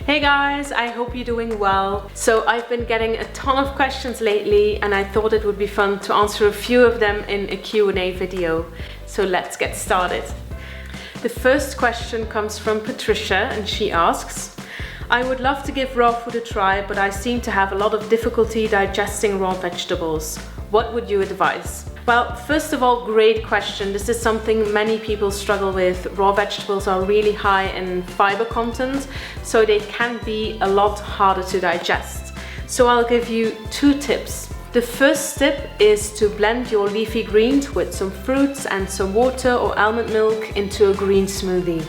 Hey guys, I hope you're doing well. So I've been getting a ton of questions lately and I thought it would be fun to answer a few of them in a Q&A video. So let's get started. The first question comes from Patricia and she asks, I would love to give raw food a try, but I seem to have a lot of difficulty digesting raw vegetables. What would you advise? Well, first of all, great question. This is something many people struggle with. Raw vegetables are really high in fiber content, so they can be a lot harder to digest. So I'll give you 2 tips. The first tip is to blend your leafy greens with some fruits and some water or almond milk into a green smoothie.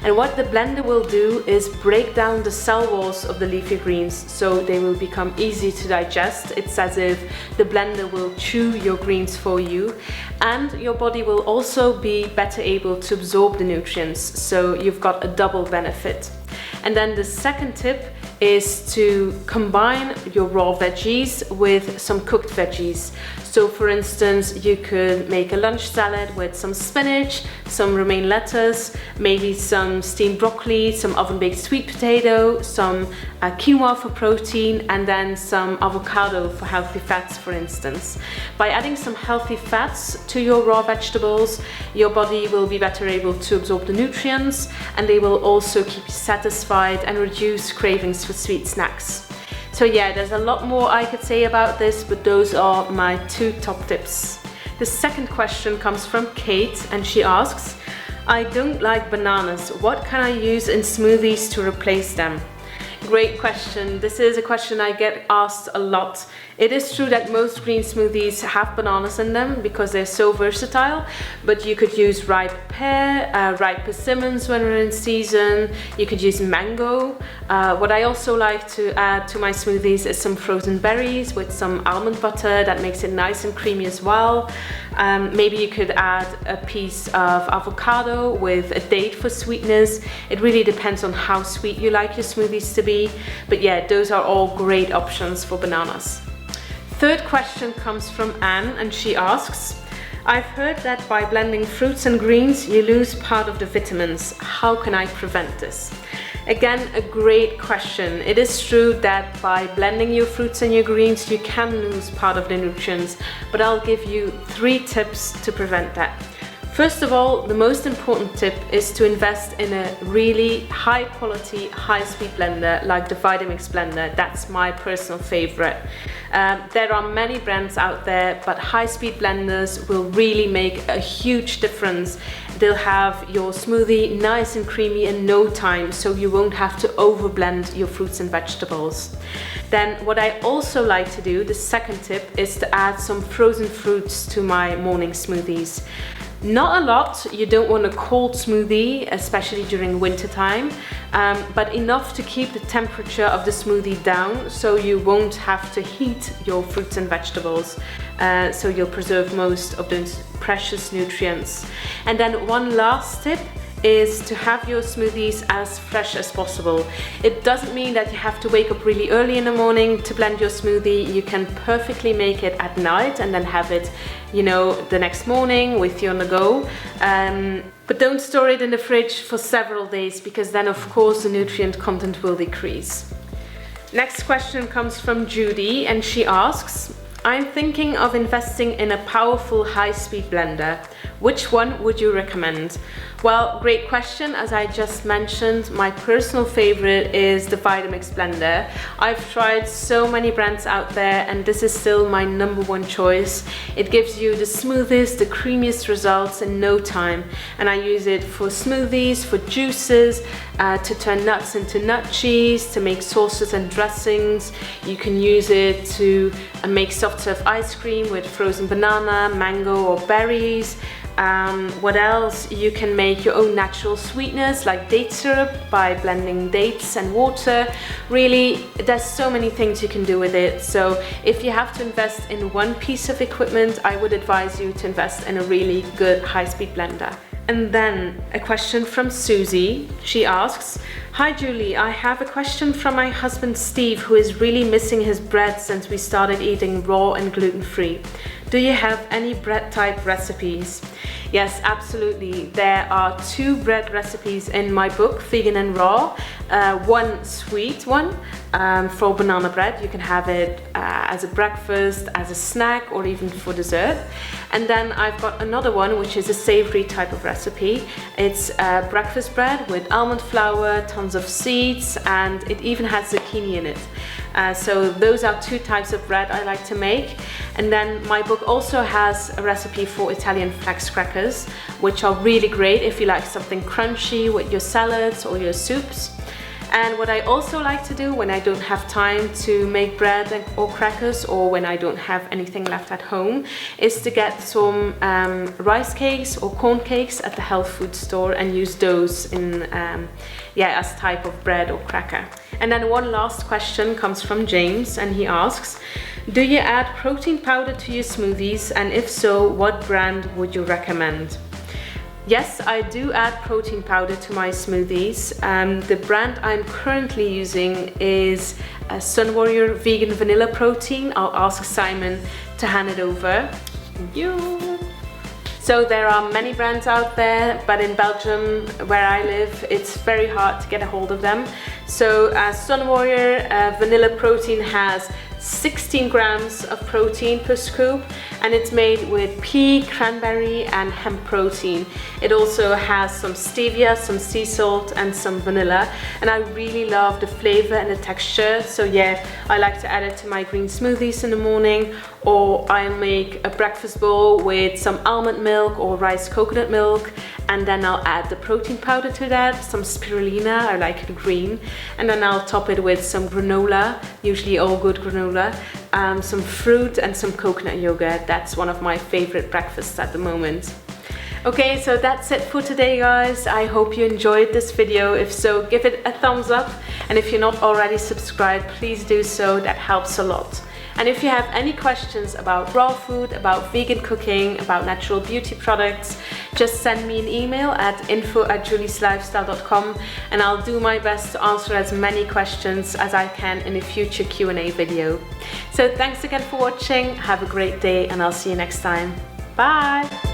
And what the blender will do is break down the cell walls of the leafy greens so they will become easy to digest. It's as if the blender will chew your greens for you, and your body will also be better able to absorb the nutrients, so you've got a double benefit. And then the second tip is to combine your raw veggies with some cooked veggies. So for instance, you could make a lunch salad with some spinach, some romaine lettuce, maybe some steamed broccoli, some oven-baked sweet potato, some quinoa for protein, and then some avocado for healthy fats, for instance. By adding some healthy fats to your raw vegetables, your body will be better able to absorb the nutrients, and they will also keep you satisfied and reduce cravings for sweet snacks. So yeah, there's a lot more I could say about this, but those are my 2 top tips. The second question comes from Kate and she asks, I don't like bananas. What can I use in smoothies to replace them? Great question. This is a question I get asked a lot. It is true that most green smoothies have bananas in them because they're so versatile, but you could use ripe pear, ripe persimmons when we're in season. You could use mango. What I also like to add to my smoothies is some frozen berries with some almond butter that makes it nice and creamy as well. Maybe you could add a piece of avocado with a date for sweetness. It really depends on how sweet you like your smoothies to be, but yeah, those are all great options for bananas. Third question comes from Anne and she asks, I've heard that by blending fruits and greens you lose part of the vitamins. How can I prevent this? Again, a great question. It is true that by blending your fruits and your greens you can lose part of the nutrients, but I'll give you 3 tips to prevent that. First of all, the most important tip is to invest in a really high quality, high speed blender like the Vitamix Blender. That's my personal favorite. There are many brands out there, but high speed blenders will really make a huge difference. They'll have your smoothie nice and creamy in no time, so you won't have to overblend your fruits and vegetables. Then what I also like to do, the second tip, is to add some frozen fruits to my morning smoothies. Not a lot. You don't want a cold smoothie, especially during winter time, but enough to keep the temperature of the smoothie down so you won't have to heat your fruits and vegetables, so you'll preserve most of those precious nutrients. And then one last tip is to have your smoothies as fresh as possible. It doesn't mean that you have to wake up really early in the morning to blend your smoothie. You can perfectly make it at night and then have it, the next morning with you on the go. But don't store it in the fridge for several days because then of course the nutrient content will decrease. Next question comes from Judy and she asks, I'm thinking of investing in a powerful high-speed blender. Which one would you recommend? Well, great question. As I just mentioned, my personal favorite is the Vitamix Blender. I've tried so many brands out there and this is still my #1 choice. It gives you the smoothest, the creamiest results in no time. And I use it for smoothies, for juices, to turn nuts into nut cheese, to make sauces and dressings. You can use it to make soft serve ice cream with frozen banana, mango or berries. What else? You can make your own natural sweeteners like date syrup by blending dates and water. Really, there's so many things you can do with it. So if you have to invest in one piece of equipment, I would advise you to invest in a really good high-speed blender. And then a question from Susie. She asks, Hi Julie, I have a question from my husband Steve, who is really missing his bread since we started eating raw and gluten-free. Do you have any bread type recipes? Yes, absolutely. There are 2 bread recipes in my book, Vegan and Raw, one sweet one for banana bread. You can have it as a breakfast, as a snack, or even for dessert. And then I've got another one which is a savory type of recipe. It's breakfast bread with almond flour, tons of seeds, and it even has zucchini in it. So those are two types of bread I like to make. And then my book also has a recipe for Italian flax crackers, which are really great if you like something crunchy with your salads or your soups. And what I also like to do when I don't have time to make bread or crackers, or when I don't have anything left at home, is to get some rice cakes or corn cakes at the health food store and use those in as type of bread or cracker. And then one last question comes from James, and he asks, do you add protein powder to your smoothies, and if so, what brand would you recommend? Yes, I do add protein powder to my smoothies. The brand I'm currently using is Sun Warrior Vegan Vanilla Protein. I'll ask Simon to hand it over. Thank you. So there are many brands out there, but in Belgium, where I live, it's very hard to get a hold of them. So Sun Warrior Vanilla Protein has 16 grams of protein per scoop, and it's made with pea, cranberry and hemp protein. It also has some stevia, some sea salt and some vanilla, and I really love the flavor and the texture. So yeah, I like to add it to my green smoothies in the morning, or I make a breakfast bowl with some almond milk or rice coconut milk, and then I'll add the protein powder to that, some spirulina, I like it green, and then I'll top it with some granola, usually all good granola, some fruit and some coconut yogurt. That's one of my favorite breakfasts at the moment. Okay, so that's it for today, guys. I hope you enjoyed this video. If so, give it a thumbs up, and if you're not already subscribed, please do so. That helps a lot. And if you have any questions about raw food, about vegan cooking, about natural beauty products, just send me an email at info@julieslifestyle.com, and I'll do my best to answer as many questions as I can in a future Q&A video. So thanks again for watching, have a great day, and I'll see you next time. Bye!